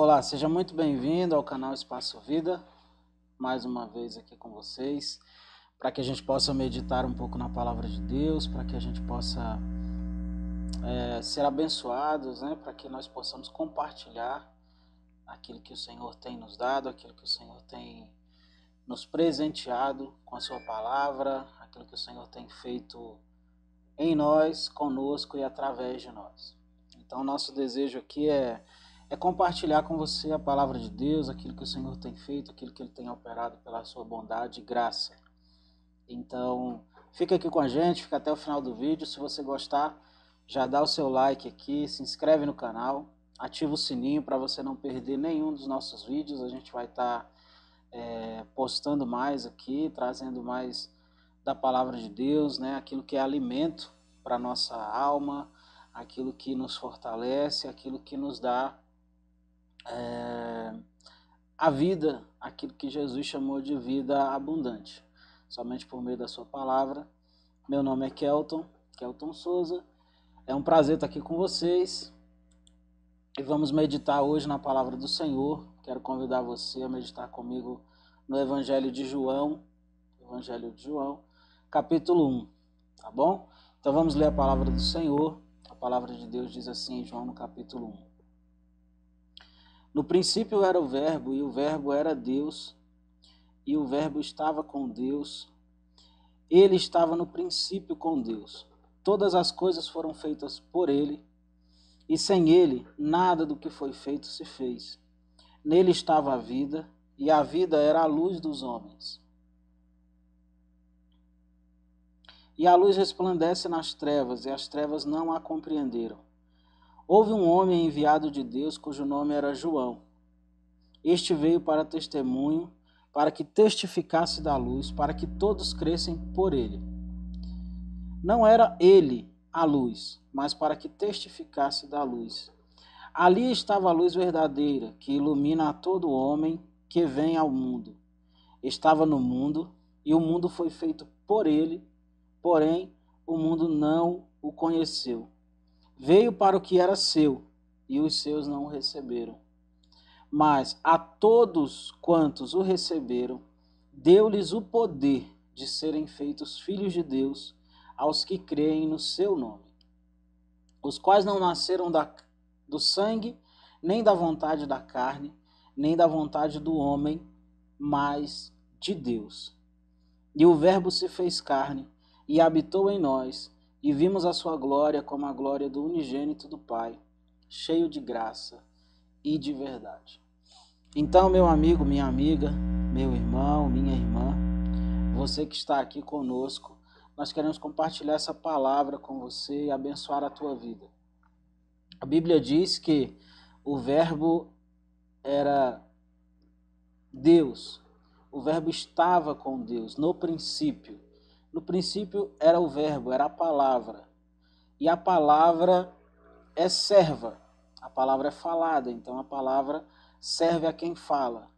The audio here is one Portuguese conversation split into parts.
Olá, seja muito bem-vindo ao canal Espaço Vida, mais uma vez aqui com vocês, para que a gente possa meditar um pouco na Palavra de Deus, para que a gente possa ser abençoados, né? Para que nós possamos compartilhar aquilo que o Senhor tem nos dado, aquilo que o Senhor tem nos presenteado com a sua palavra, aquilo que o Senhor tem feito em nós, conosco e através de nós. Então, nosso desejo aqui é compartilhar com você a palavra de Deus, aquilo que o Senhor tem feito, aquilo que Ele tem operado pela sua bondade e graça. Então, fica aqui com a gente, fica até o final do vídeo. Se você gostar, já dá o seu like aqui, se inscreve no canal, ativa o sininho para você não perder nenhum dos nossos vídeos. A gente vai estar postando mais aqui, trazendo mais da palavra de Deus, né? Aquilo que é alimento para a nossa alma, aquilo que nos fortalece, aquilo que nos dá a vida, aquilo que Jesus chamou de vida abundante, somente por meio da sua palavra. Meu nome é Kelton Souza, é um prazer estar aqui com vocês e vamos meditar hoje na palavra do Senhor. Quero convidar você a meditar comigo no Evangelho de João, capítulo 1, tá bom? Então vamos ler a palavra do Senhor. A palavra de Deus diz assim em João no capítulo 1. No princípio era o Verbo, e o Verbo era Deus, e o Verbo estava com Deus. Ele estava no princípio com Deus. Todas as coisas foram feitas por ele, e sem ele nada do que foi feito se fez. Nele estava a vida, e a vida era a luz dos homens. E a luz resplandece nas trevas, e as trevas não a compreenderam. Houve um homem enviado de Deus, cujo nome era João. Este veio para testemunho, para que testificasse da luz, para que todos crescem por ele. Não era ele a luz, mas para que testificasse da luz. Ali estava a luz verdadeira, que ilumina a todo homem que vem ao mundo. Estava no mundo, e o mundo foi feito por ele, porém o mundo não o conheceu. Veio para o que era seu, e os seus não o receberam. Mas a todos quantos o receberam, deu-lhes o poder de serem feitos filhos de Deus, aos que creem no seu nome, os quais não nasceram do sangue, nem da vontade da carne, nem da vontade do homem, mas de Deus. E o Verbo se fez carne, e habitou em nós, e vimos a sua glória como a glória do unigênito do Pai, cheio de graça e de verdade. Então, meu amigo, minha amiga, meu irmão, minha irmã, você que está aqui conosco, nós queremos compartilhar essa palavra com você e abençoar a tua vida. A Bíblia diz que o Verbo era Deus, o Verbo estava com Deus no princípio. No princípio era o Verbo, era a palavra. E a palavra é serva, a palavra é falada, então a palavra serve a quem fala.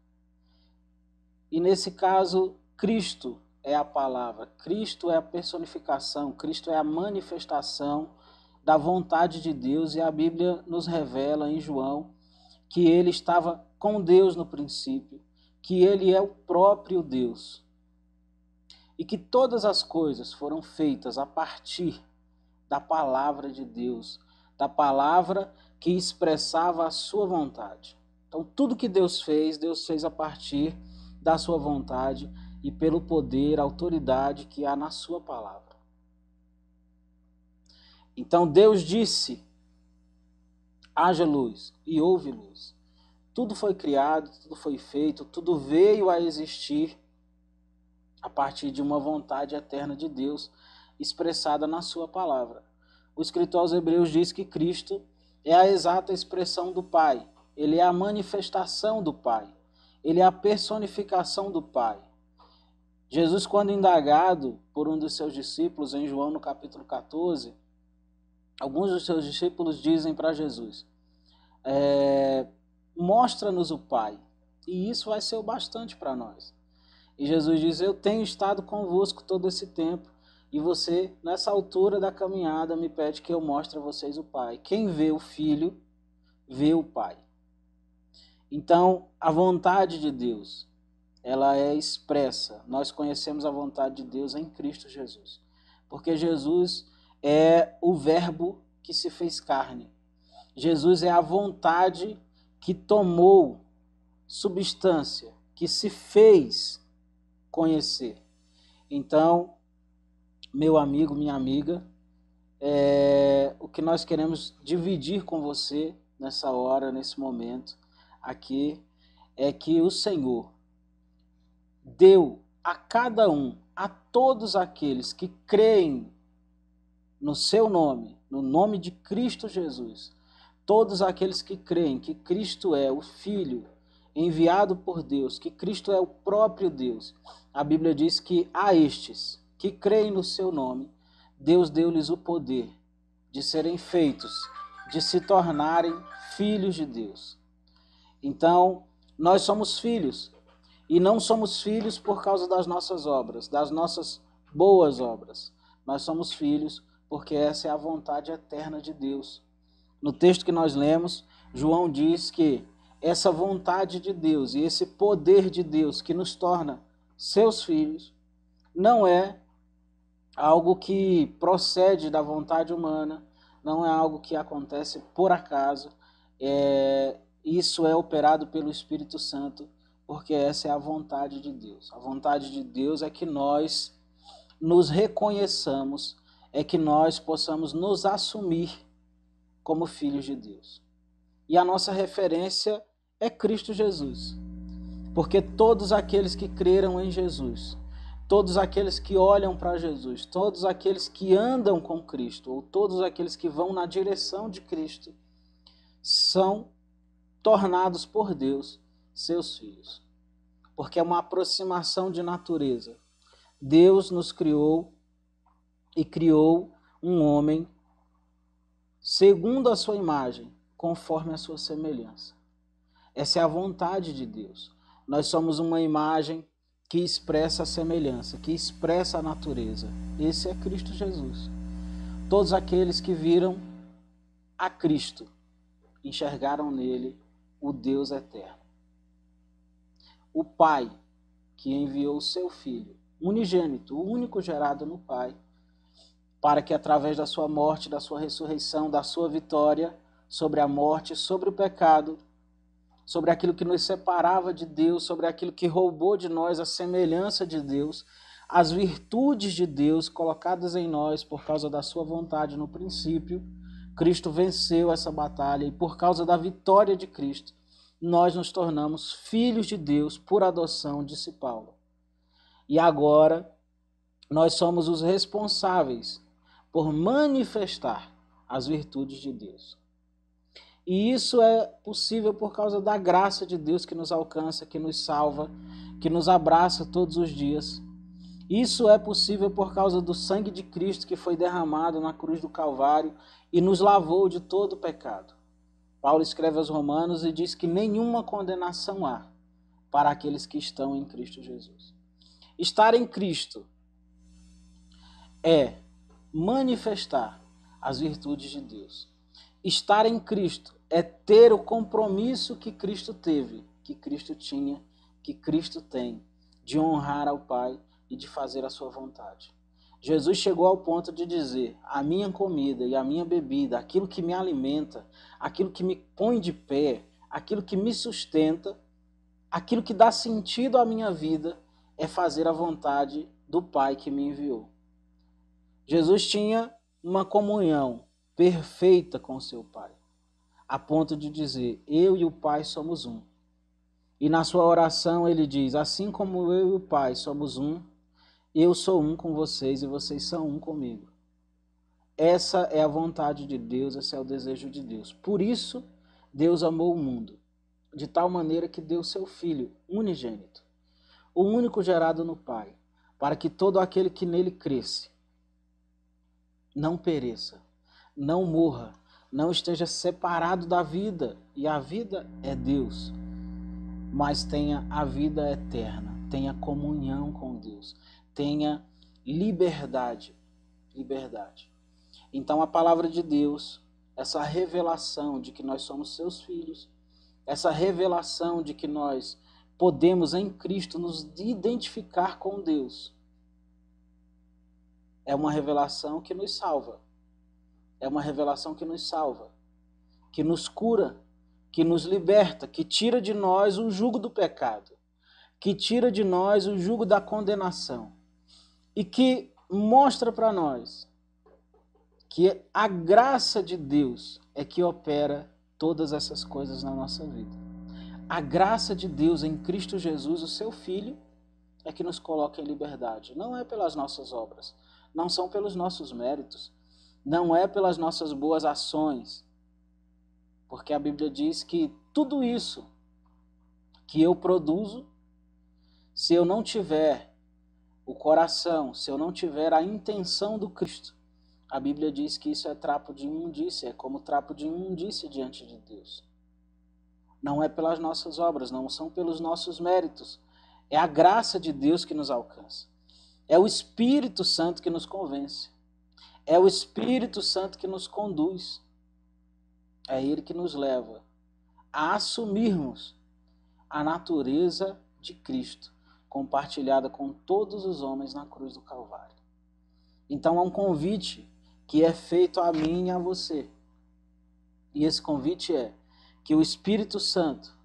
E nesse caso, Cristo é a palavra, Cristo é a personificação, Cristo é a manifestação da vontade de Deus, e a Bíblia nos revela em João que ele estava com Deus no princípio, que ele é o próprio Deus, e que todas as coisas foram feitas a partir da palavra de Deus, da palavra que expressava a sua vontade. Então, tudo que Deus fez a partir da sua vontade e pelo poder, autoridade que há na sua palavra. Então, Deus disse: haja luz, e houve luz. Tudo foi criado, tudo foi feito, tudo veio a existir a partir de uma vontade eterna de Deus, expressada na sua palavra. O escritor aos Hebreus diz que Cristo é a exata expressão do Pai. Ele é a manifestação do Pai. Ele é a personificação do Pai. Jesus, quando indagado por um dos seus discípulos, em João no capítulo 14, alguns dos seus discípulos dizem para Jesus: mostra-nos o Pai, e isso vai ser o bastante para nós. E Jesus diz: eu tenho estado convosco todo esse tempo, e você, nessa altura da caminhada, me pede que eu mostre a vocês o Pai. Quem vê o Filho, vê o Pai. Então, a vontade de Deus, ela é expressa. Nós conhecemos a vontade de Deus em Cristo Jesus. Porque Jesus é o verbo que se fez carne. Jesus é a vontade que tomou substância, que se fez conhecer. Então, meu amigo, minha amiga, o que nós queremos dividir com você nessa hora, nesse momento aqui, é que o Senhor deu a cada um, a todos aqueles que creem no seu nome, no nome de Cristo Jesus, todos aqueles que creem que Cristo é o Filho enviado por Deus, que Cristo é o próprio Deus. A Bíblia diz que a estes que creem no seu nome, Deus deu-lhes o poder de serem feitos, de se tornarem filhos de Deus. Então, nós somos filhos, e não somos filhos por causa das nossas obras, das nossas boas obras. Nós somos filhos porque essa é a vontade eterna de Deus. No texto que nós lemos, João diz que essa vontade de Deus e esse poder de Deus que nos torna seus filhos não é algo que procede da vontade humana, não é algo que acontece por acaso, isso é operado pelo Espírito Santo, porque essa é a vontade de Deus. A vontade de Deus é que nós nos reconheçamos, é que nós possamos nos assumir como filhos de Deus. E a nossa referência é Cristo Jesus. Porque todos aqueles que creram em Jesus, todos aqueles que olham para Jesus, todos aqueles que andam com Cristo, ou todos aqueles que vão na direção de Cristo, são tornados por Deus seus filhos. Porque é uma aproximação de natureza. Deus nos criou e criou um homem segundo a sua imagem, conforme a sua semelhança. Essa é a vontade de Deus. Nós somos uma imagem que expressa a semelhança, que expressa a natureza. Esse é Cristo Jesus. Todos aqueles que viram a Cristo enxergaram nele o Deus eterno. O Pai que enviou o seu Filho, unigênito, o único gerado no Pai, para que através da sua morte, da sua ressurreição, da sua vitória sobre a morte, sobre o pecado, sobre aquilo que nos separava de Deus, sobre aquilo que roubou de nós a semelhança de Deus, as virtudes de Deus colocadas em nós por causa da sua vontade no princípio, Cristo venceu essa batalha e por causa da vitória de Cristo, nós nos tornamos filhos de Deus por adoção, disse Paulo. E agora nós somos os responsáveis por manifestar as virtudes de Deus. E isso é possível por causa da graça de Deus que nos alcança, que nos salva, que nos abraça todos os dias. Isso é possível por causa do sangue de Cristo que foi derramado na cruz do Calvário e nos lavou de todo o pecado. Paulo escreve aos Romanos e diz que nenhuma condenação há para aqueles que estão em Cristo Jesus. Estar em Cristo é manifestar as virtudes de Deus. Estar em Cristo é ter o compromisso que Cristo teve, que Cristo tinha, que Cristo tem, de honrar ao Pai e de fazer a sua vontade. Jesus chegou ao ponto de dizer: a minha comida e a minha bebida, aquilo que me alimenta, aquilo que me põe de pé, aquilo que me sustenta, aquilo que dá sentido à minha vida, é fazer a vontade do Pai que me enviou. Jesus tinha uma comunhão perfeita com seu Pai, a ponto de dizer: eu e o Pai somos um. E na sua oração ele diz: assim como eu e o Pai somos um, eu sou um com vocês e vocês são um comigo. Essa é a vontade de Deus, esse é o desejo de Deus. Por isso, Deus amou o mundo, de tal maneira que deu seu Filho unigênito, o único gerado no Pai, para que todo aquele que nele cresce não pereça, não morra, não esteja separado da vida, e a vida é Deus, mas tenha a vida eterna, tenha comunhão com Deus, tenha liberdade. Então a palavra de Deus, essa revelação de que nós somos seus filhos, essa revelação de que nós podemos em Cristo nos identificar com Deus, é uma revelação que nos salva. É uma revelação que nos salva, que nos cura, que nos liberta, que tira de nós o jugo do pecado, que tira de nós o jugo da condenação e que mostra para nós que a graça de Deus é que opera todas essas coisas na nossa vida. A graça de Deus em Cristo Jesus, o seu Filho, é que nos coloca em liberdade. Não é pelas nossas obras, não são pelos nossos méritos, não é pelas nossas boas ações, porque a Bíblia diz que tudo isso que eu produzo, se eu não tiver o coração, se eu não tiver a intenção do Cristo, a Bíblia diz que isso é trapo de imundícia, é como trapo de imundícia diante de Deus. Não é pelas nossas obras, não são pelos nossos méritos. É a graça de Deus que nos alcança. É o Espírito Santo que nos convence. É o Espírito Santo que nos conduz. É Ele que nos leva a assumirmos a natureza de Cristo, compartilhada com todos os homens na cruz do Calvário. Então há um convite que é feito a mim e a você. E esse convite é que o Espírito Santo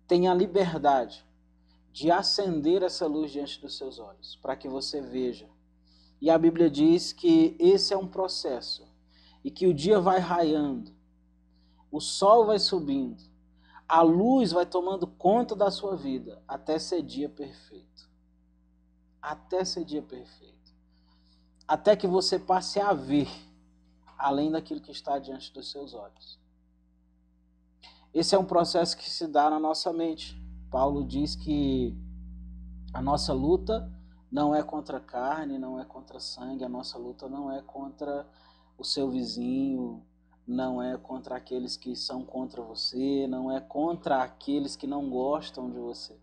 tenha a liberdade de acender essa luz diante dos seus olhos, para que você veja. E a Bíblia diz que esse é um processo, e que o dia vai raiando, o sol vai subindo, a luz vai tomando conta da sua vida, até ser dia perfeito. Até ser dia perfeito. Até que você passe a ver além daquilo que está diante dos seus olhos. Esse é um processo que se dá na nossa mente. Paulo diz que a nossa luta não é contra a carne, não é contra a sangue, a nossa luta não é contra o seu vizinho, não é contra aqueles que são contra você, não é contra aqueles que não gostam de você.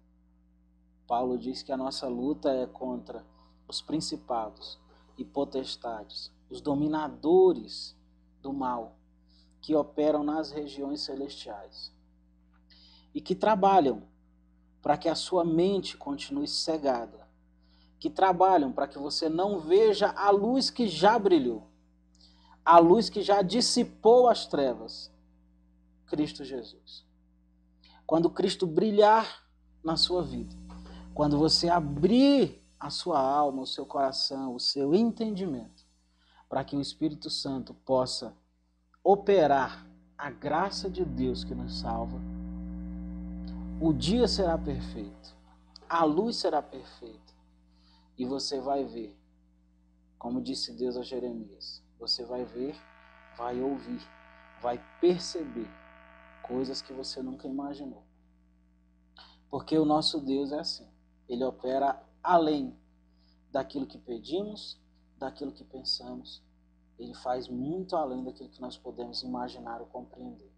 Paulo diz que a nossa luta é contra os principados e potestades, os dominadores do mal, que operam nas regiões celestiais e que trabalham para que a sua mente continue cegada, que trabalham para que você não veja a luz que já brilhou, a luz que já dissipou as trevas, Cristo Jesus. Quando Cristo brilhar na sua vida, quando você abrir a sua alma, o seu coração, o seu entendimento, para que o Espírito Santo possa operar a graça de Deus que nos salva, o dia será perfeito, a luz será perfeita, e você vai ver, como disse Deus a Jeremias, você vai ver, vai ouvir, vai perceber coisas que você nunca imaginou. Porque o nosso Deus é assim, Ele opera além daquilo que pedimos, daquilo que pensamos, Ele faz muito além daquilo que nós podemos imaginar ou compreender.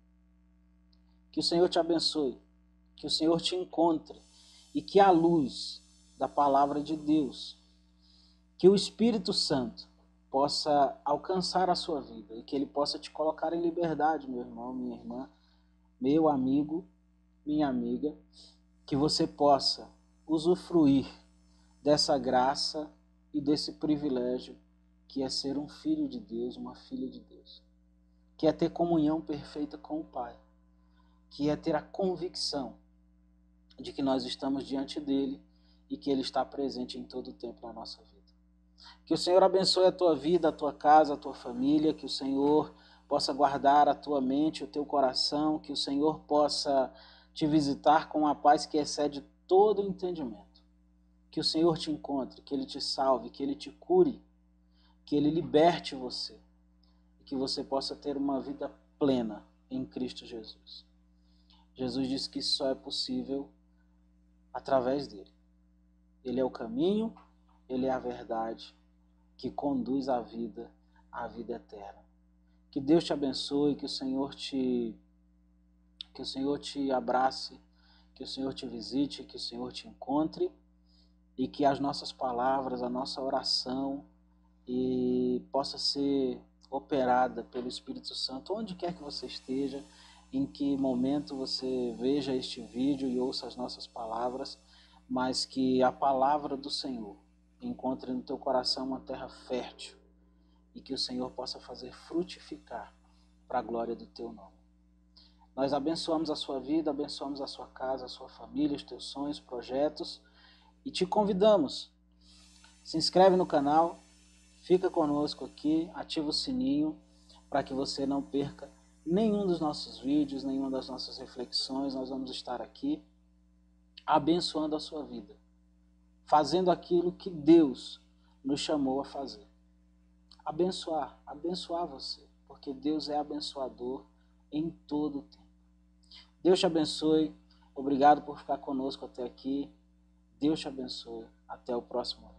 Que o Senhor te abençoe, que o Senhor te encontre e que a luz da palavra de Deus, que o Espírito Santo possa alcançar a sua vida e que Ele possa te colocar em liberdade, meu irmão, minha irmã, meu amigo, minha amiga, que você possa usufruir dessa graça e desse privilégio que é ser um filho de Deus, uma filha de Deus, que é ter comunhão perfeita com o Pai, que é ter a convicção de que nós estamos diante dele e que ele está presente em todo o tempo na nossa vida. Que o Senhor abençoe a tua vida, a tua casa, a tua família, que o Senhor possa guardar a tua mente, o teu coração, que o Senhor possa te visitar com a paz que excede todo entendimento. Que o Senhor te encontre, que Ele te salve, que Ele te cure, que Ele liberte você e que você possa ter uma vida plena em Cristo Jesus. Jesus disse que isso só é possível através dele. Ele é o caminho, ele é a verdade que conduz à vida eterna. Que Deus te abençoe, que o Senhor te abrace, que o Senhor te visite, que o Senhor te encontre e que as nossas palavras, a nossa oração possa ser operada pelo Espírito Santo onde quer que você esteja em que momento você veja este vídeo e ouça as nossas palavras, mas que a palavra do Senhor encontre no teu coração uma terra fértil e que o Senhor possa fazer frutificar para a glória do teu nome. Nós abençoamos a sua vida, abençoamos a sua casa, a sua família, os teus sonhos, projetos e te convidamos. Se inscreve no canal, fica conosco aqui, ativa o sininho para que você não perca nenhum dos nossos vídeos, nenhuma das nossas reflexões. Nós vamos estar aqui abençoando a sua vida, fazendo aquilo que Deus nos chamou a fazer. Abençoar você, porque Deus é abençoador em todo o tempo. Deus te abençoe, obrigado por ficar conosco até aqui. Deus te abençoe, até o próximo vídeo.